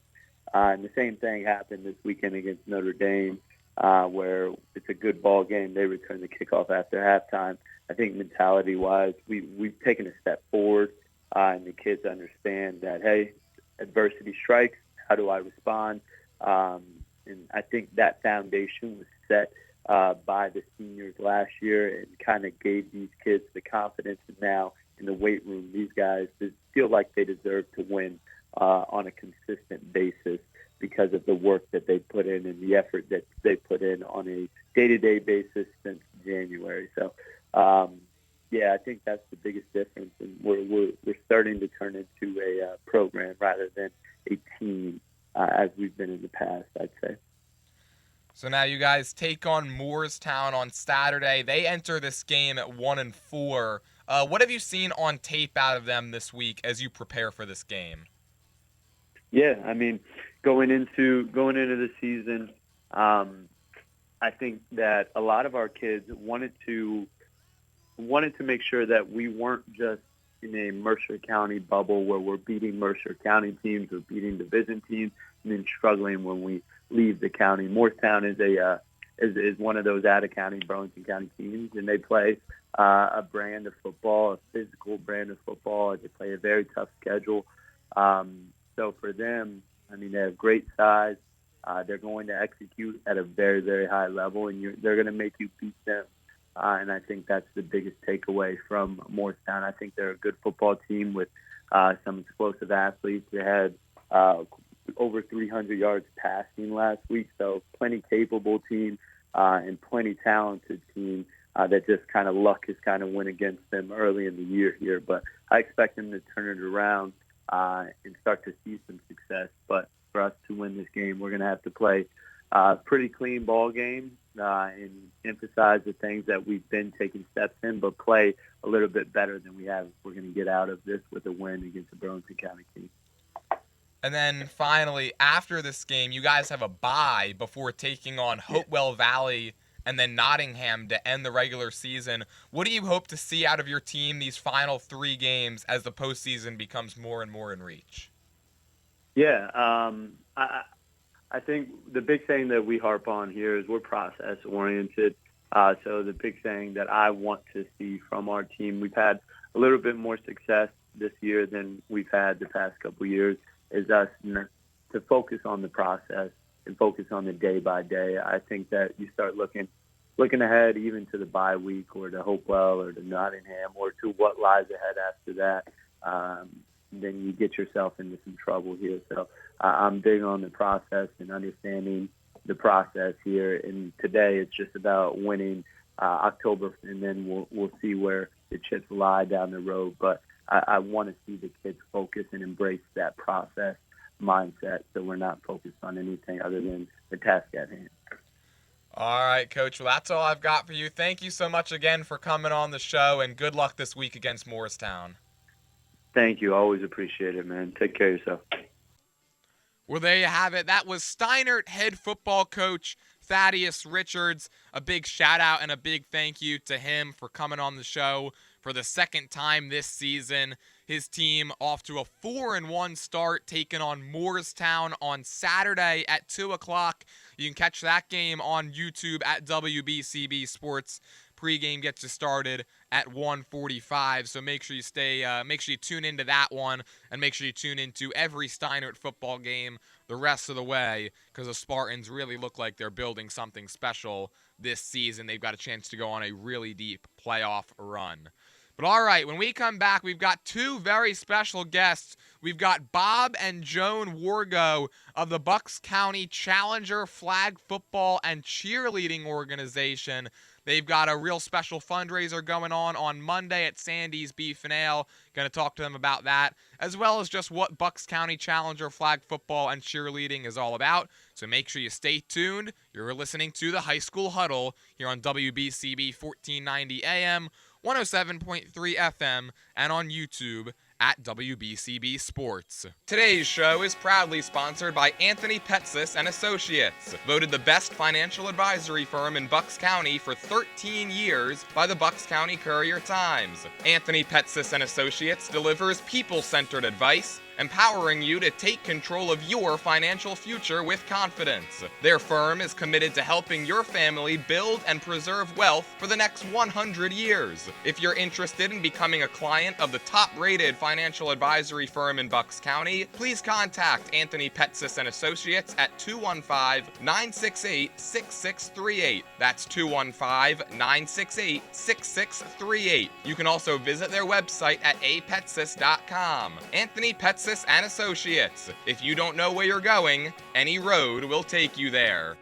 And the same thing happened this weekend against Notre Dame, where it's a good ball game. They return the kickoff after halftime. I think mentality-wise, we've taken a step forward, and the kids understand that, hey, adversity strikes. How do I respond? And I think that foundation was set by the seniors last year, and kind of gave these kids the confidence. And now in the weight room, these guys feel like they deserve to win on a consistent basis because of the work that they put in and the effort that they put in on a day-to-day basis since January. So, yeah, I think that's the biggest difference, and we're starting to turn into a program rather than a team as we've been in the past, I'd say. So now you guys take on Morristown on Saturday. They enter this game at 1-4. What have you seen on tape out of them this week as you prepare for this game? Yeah, I mean, going into the season, I think that a lot of our kids wanted to make sure that we weren't just in a Mercer County bubble where we're beating Mercer County teams or beating division teams and then struggling when we leave the county. Morristown is one of those out-of-county Burlington County teams, and they play a brand of football, a physical brand of football. They play a very tough schedule. So for them, I mean, they have great size. They're going to execute at a very, very high level, and they're going to make you beat them. And I think that's the biggest takeaway from Morristown. I think they're a good football team with some explosive athletes. They had over 300 yards passing last week, so plenty capable team and plenty talented team that just kind of luck has kind of went against them early in the year here. But I expect them to turn it around and start to see some success. But for us to win this game, we're going to have to play a pretty clean ball game and emphasize the things that we've been taking steps in, but play a little bit better than we have. We're going to get out of this with a win against the Burlington County team. And then finally, after this game, you guys have a bye before taking on Hopewell Valley and then Nottingham to end the regular season. What do you hope to see out of your team these final 3 games as the postseason becomes more and more in reach? Yeah, I think the big thing that we harp on here is we're process-oriented. So the big thing that I want to see from our team, we've had a little bit more success this year than we've had the past couple of years, is us to focus on the process and focus on the day-by-day. I think that you start looking ahead even to the bye week or to Hopewell or to Nottingham or to what lies ahead after that, then you get yourself into some trouble here. So I'm big on the process and understanding the process here. And today it's just about winning October, and then we'll see where the chips lie down the road. But I want to see the kids focus and embrace that process mindset, so we're not focused on anything other than the task at hand. All right, Coach. Well, that's all I've got for you. Thank you so much again for coming on the show, and good luck this week against Morristown. Thank you. Always appreciate it, man. Take care of yourself. Well, there you have it. That was Steinert head football coach Thaddeus Richards. A big shout out and a big thank you to him for coming on the show for the second time this season. His team off to a 4-1 start, taking on Morristown on Saturday at 2 o'clock. You can catch that game on YouTube at WBCB Sports. Pre-game gets you started at 1:45, so make sure you tune into that one, and make sure you tune into every Steinert football game the rest of the way, because the Spartans really look like they're building something special this season. They've got a chance to go on a really deep playoff run. But all right, when we come back, we've got 2 very special guests. We've got Bob and Joan Wargo of the Bucks County Challenger Flag Football and Cheerleading Organization. They've got a real special fundraiser going on Monday at Sandy's Beef and Ale. Going to talk to them about that, as well as just what Bucks County Challenger flag football and cheerleading is all about. So make sure you stay tuned. You're listening to the High School Huddle here on WBCB 1490 AM, 107.3 FM, and on YouTube at WBCB Sports. Today's show is proudly sponsored by Anthony Petsis and Associates, voted the best financial advisory firm in Bucks County for 13 years by the Bucks County Courier-Times. Anthony Petsis and Associates delivers people-centered advice, empowering you to take control of your financial future with confidence. Their firm is committed to helping your family build and preserve wealth for the next 100 years. If you're interested in becoming a client of the top-rated financial advisory firm in Bucks County, please contact Anthony Petsis and Associates at 215-968-6638. That's 215-968-6638. You can also visit their website at apetsis.com. Anthony Petsis and Associates. If you don't know where you're going, any road will take you there.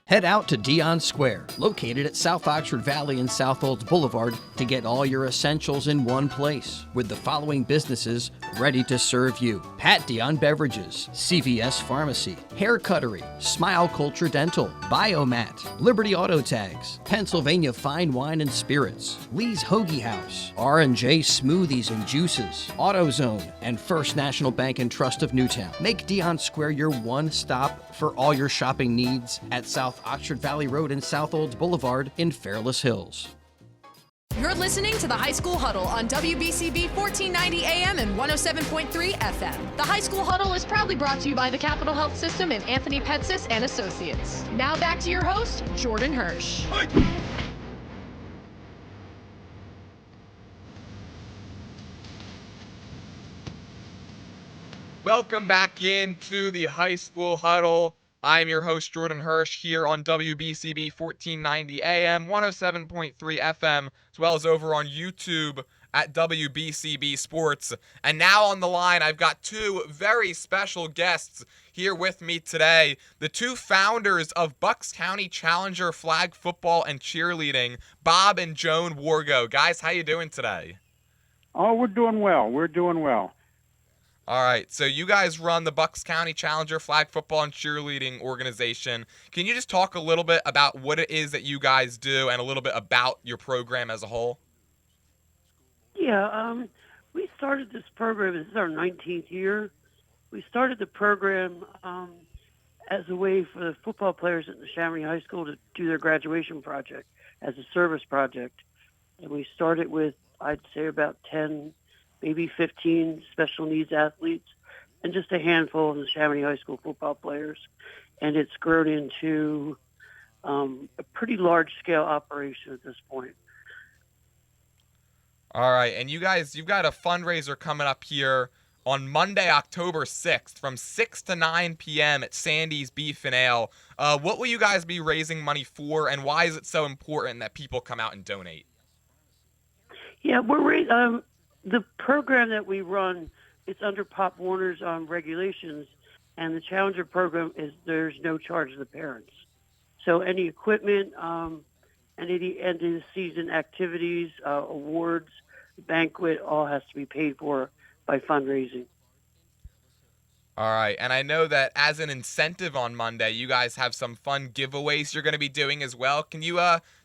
Head out to Dion Square, located at South Oxford Valley and South Olds Boulevard, to get all your essentials in one place, with the following businesses ready to serve you: Pat Dion Beverages, CVS Pharmacy, Hair Cuttery, Smile Culture Dental, Biomat, Liberty Auto Tags, Pennsylvania Fine Wine and Spirits, Lee's Hoagie House, R&J Smoothies and Juices, AutoZone, and First National Bank and Trust of Newtown. Make Dion Square your one stop for all your shopping needs at South Oxford Valley Road and South Olds Boulevard in Fairless Hills. You're listening to the High School Huddle on WBCB 1490 AM and 107.3 FM. The High School Huddle is proudly brought to you by the Capital Health System and Anthony Petsis and Associates. Now back to your host, Jordan Hirsh. Welcome back into the High School Huddle. I'm your host, Jordan Hirsh, here on WBCB 1490 AM, 107.3 FM, as well as over on YouTube at WBCB Sports. And now on the line, I've got two very special guests here with me today. The two founders of Bucks County Challenger flag football and cheerleading, Bob and Joan Wargo. Guys, how you doing today? Oh, we're doing well. We're doing well. All right, so you guys run the Bucks County Challenger flag football and cheerleading organization. Can you just talk a little bit about what it is that you guys do and a little bit about your program as a whole? Yeah, we started this program. This is our 19th year. We started the program as a way for the football players at Neshaminy High School to do their graduation project as a service project. And we started with, I'd say, about 10, maybe 15 special needs athletes, and just a handful of the Neshaminy High School football players. And it's grown into a pretty large-scale operation at this point. All right, and you guys, you've got a fundraiser coming up here on Monday, October 6th from 6 to 9 p.m. at Sandy's Beef and Ale. What will you guys be raising money for, and why is it so important that people come out and donate? Yeah, the program that we run, it's under Pop Warner's regulations, and the Challenger program is there's no charge to the parents. So any equipment, any end of the season activities, awards, banquet, all has to be paid for by fundraising. All right, and I know that as an incentive on Monday, you guys have some fun giveaways you're going to be doing as well. Can you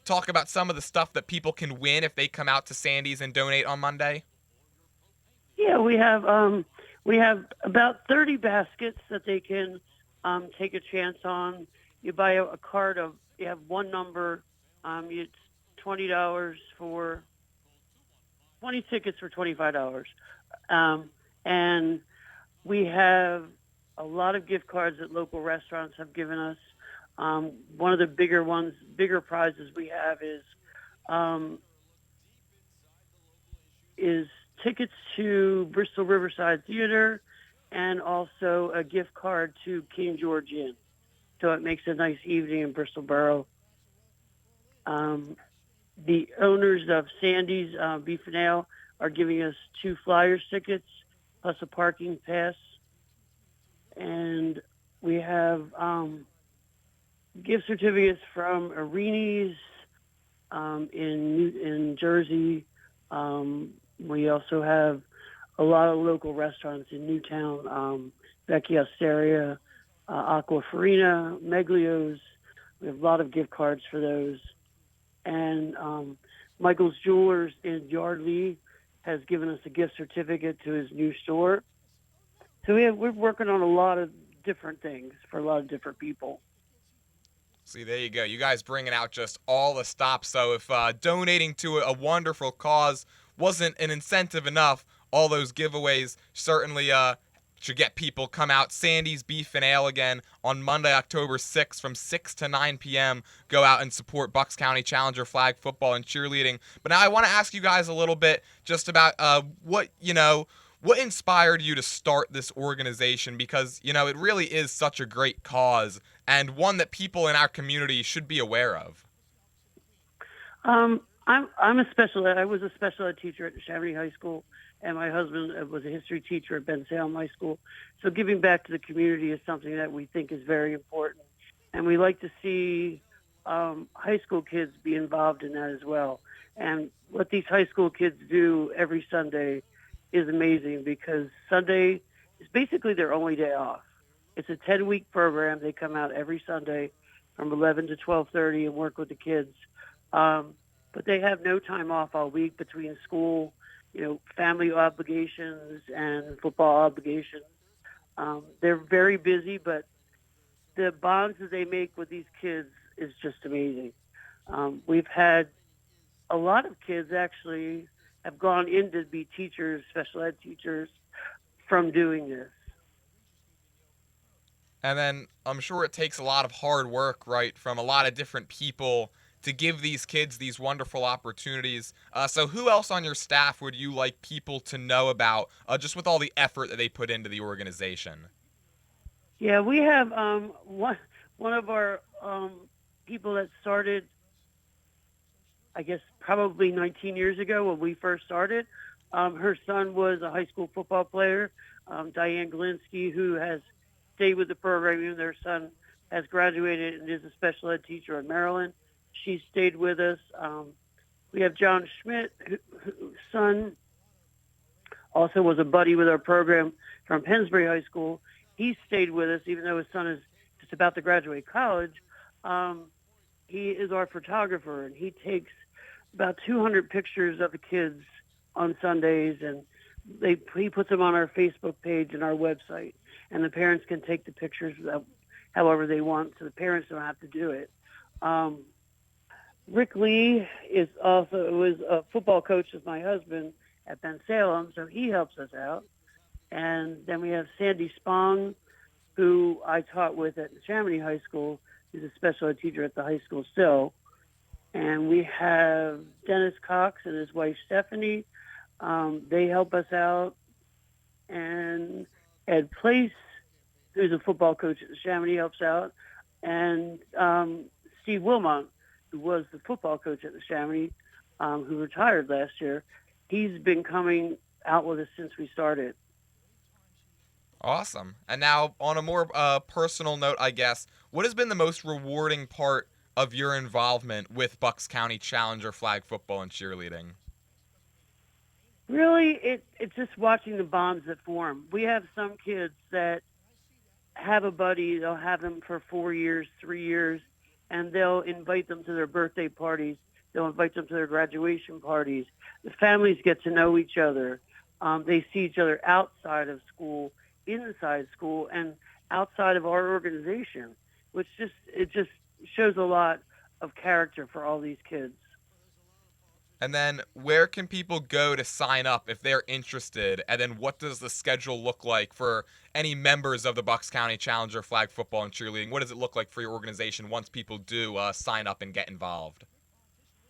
talk about some of the stuff that people can win if they come out to Sandy's and donate on Monday? Yeah, we have about 30 baskets that they can take a chance on. You buy a card of, you have one number, it's $20 for 20 tickets for $25. And we have a lot of gift cards that local restaurants have given us. One of the bigger prizes we have is tickets to Bristol Riverside Theater and also a gift card to King George Inn. So it makes a nice evening in Bristol Borough. The owners of Sandy's Beef and Ale are giving us 2 Flyers tickets plus a parking pass. And we have gift certificates from Arini's, in Jersey. We also have a lot of local restaurants in Newtown, Vecchia Osteria, Aqua Farina, Meglio's. We have a lot of gift cards for those. And Michael's Jewelers in Yardley has given us a gift certificate to his new store. So we're working on a lot of different things for a lot of different people. See, there you go. You guys bringing out just all the stops. So if donating to a wonderful cause wasn't an incentive enough, all those giveaways certainly should get people come out. Sandy's Beef and Ale again on Monday, October 6th from 6 to 9 p.m. Go out and support Bucks County Challenger flag football and cheerleading. But now I want to ask you guys a little bit just about what inspired you to start this organization? Because, it really is such a great cause and one that people in our community should be aware of. I'm a special ed. I was a special ed teacher at Neshaminy High School, and my husband was a history teacher at Ben Salem High School. So giving back to the community is something that we think is very important. And we like to see high school kids be involved in that as well. And what these high school kids do every Sunday is amazing, because Sunday is basically their only day off. It's a 10-week program. They come out every Sunday from 11 to 12:30 and work with the kids. But they have no time off all week between school, family obligations and football obligations. They're very busy, but the bonds that they make with these kids is just amazing. We've had a lot of kids actually have gone in to be teachers, special ed teachers, from doing this. And then I'm sure it takes a lot of hard work, right, from a lot of different people to give these kids these wonderful opportunities. So who else on your staff would you like people to know about, just with all the effort that they put into the organization? Yeah, we have one of our people that started, I guess, probably 19 years ago when we first started. Her son was a high school football player, Diane Galinsky, who has stayed with the program. Even their son has graduated and is a special ed teacher in Maryland. She stayed with us. We have John Schmidt, whose son also was a buddy with our program from Pennsbury High School. He stayed with us, even though his son is just about to graduate college. He is our photographer, and he takes about 200 pictures of the kids on Sundays, and he puts them on our Facebook page and our website, and the parents can take the pictures however they want, so the parents don't have to do it. Rick Lee was a football coach with my husband at Ben Salem, so he helps us out. And then we have Sandy Spong, who I taught with at Neshaminy High School. He's a special ed teacher at the high school still. And we have Dennis Cox and his wife Stephanie. They help us out. And Ed Place, who's a football coach at Neshaminy, helps out. And Steve Wilmont, who was the football coach at Neshaminy, who retired last year, he's been coming out with us since we started. Awesome. And now, on a more personal note, I guess, what has been the most rewarding part of your involvement with Bucks County Challenger flag football and cheerleading? Really, it's just watching the bonds that form. We have some kids that have a buddy, they'll have them for 4 years, 3 years, and they'll invite them to their birthday parties. They'll invite them to their graduation parties. The families get to know each other. They see each other outside of school, inside school, and outside of our organization, which just shows a lot of character for all these kids. And then where can people go to sign up if they're interested? And then what does the schedule look like for any members of the Bucks County Challenger flag football and cheerleading? What does it look like for your organization once people do sign up and get involved?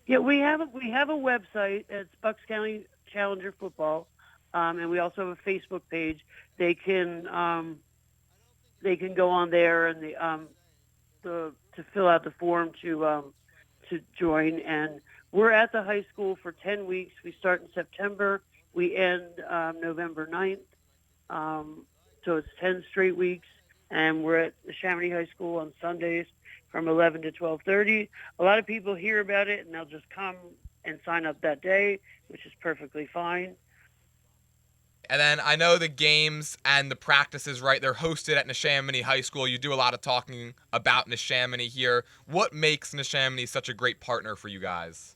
Yeah, we have a website. It's Bucks County Challenger Football, and we also have a Facebook page. They can go on there and to fill out the form to join. And we're at the high school for 10 weeks. We start in September. We end November 9th. So it's 10 straight weeks. and we're at Neshaminy High School on Sundays from 11 to 12:30. A lot of people hear about it, and they'll just come and sign up that day, which is perfectly fine. And then I know the games and the practices, right, they're hosted at Neshaminy High School. You do a lot of talking about Neshaminy here. What makes Neshaminy such a great partner for you guys?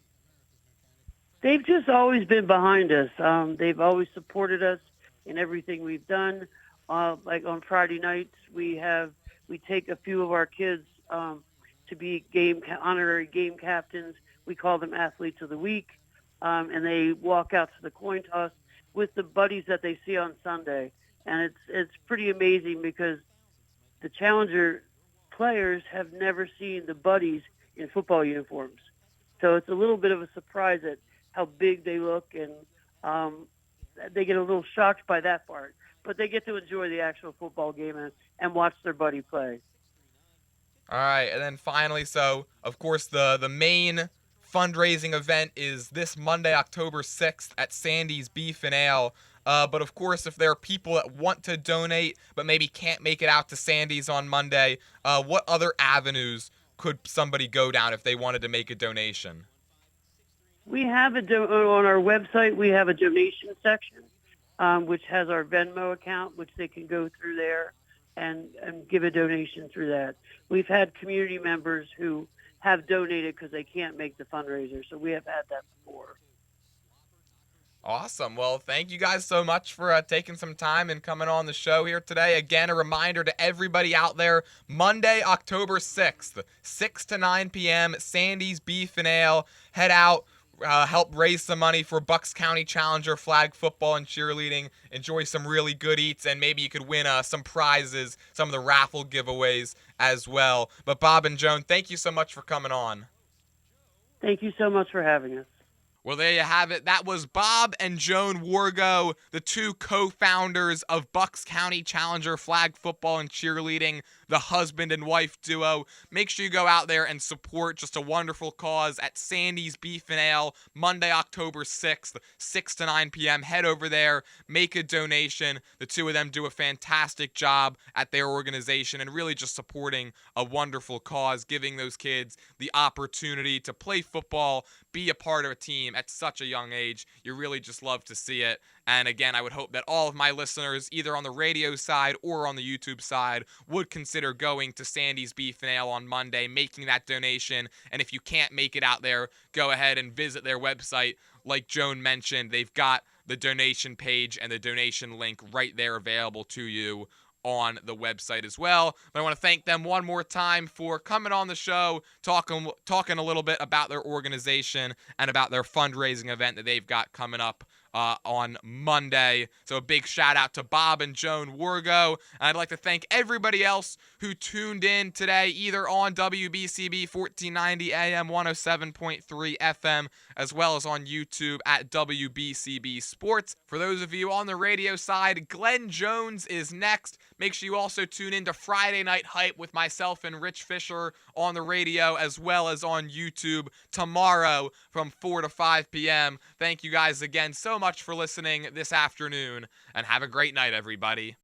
They've just always been behind us. They've always supported us in everything we've done. Like on Friday nights, we take a few of our kids to be honorary game captains. We call them athletes of the week, and they walk out to the coin toss with the buddies that they see on Sunday. And it's pretty amazing because the Challenger players have never seen the buddies in football uniforms. So it's a little bit of a surprise at how big they look, and they get a little shocked by that part. But they get to enjoy the actual football game and watch their buddy play. All right, and then finally, so, of course, the main fundraising event is this Monday, October 6th at Sandy's Beef and Ale. But, of course, if there are people that want to donate but maybe can't make it out to Sandy's on Monday, what other avenues could somebody go down if they wanted to make a donation? We have on our website, we have a donation section, which has our Venmo account, which they can go through there and give a donation through that. We've had community members who have donated because they can't make the fundraiser, so we have had that before. Awesome. Well, thank you guys so much for taking some time and coming on the show here today. Again, a reminder to everybody out there, Monday, October 6th, 6 to 9 p.m., Sandy's Beef and Ale. Head out. Help raise some money for Bucks County Challenger flag football and cheerleading. Enjoy some really good eats, and maybe you could win some prizes, some of the raffle giveaways as well. But Bob and Joan, thank you so much for coming on. Thank you so much for having us. Well, there you have it. That was Bob and Joan Wargo, the two co-founders of Bucks County Challenger flag football and cheerleading, the husband and wife duo. Make sure you go out there and support just a wonderful cause at Sandy's Beef and Ale, Monday, October 6th, 6 to 9 p.m. Head over there, make a donation. The two of them do a fantastic job at their organization and really just supporting a wonderful cause, giving those kids the opportunity to play football, be a part of a team at such a young age. You really just love to see it. And again, I would hope that all of my listeners, either on the radio side or on the YouTube side, would consider going to Sandy's Beef and Ale on Monday, making that donation. And if you can't make it out there, go ahead and visit their website. Like Joan mentioned, they've got the donation page and the donation link right there available to you on the website as well. But I want to thank them one more time for coming on the show, talking a little bit about their organization and about their fundraising event that they've got coming up on Monday. So a big shout out to Bob and Joan Wargo. And I'd like to thank everybody else who tuned in today, either on WBCB 1490 AM 107.3 FM, as well as on YouTube at WBCB Sports. For those of you on the radio side, Glenn Jones is next. Make sure you also tune in to Friday Night Hype with myself and Rich Fisher on the radio, as well as on YouTube tomorrow from 4 to 5 p.m. Thank you guys again so much for listening this afternoon, and have a great night, everybody.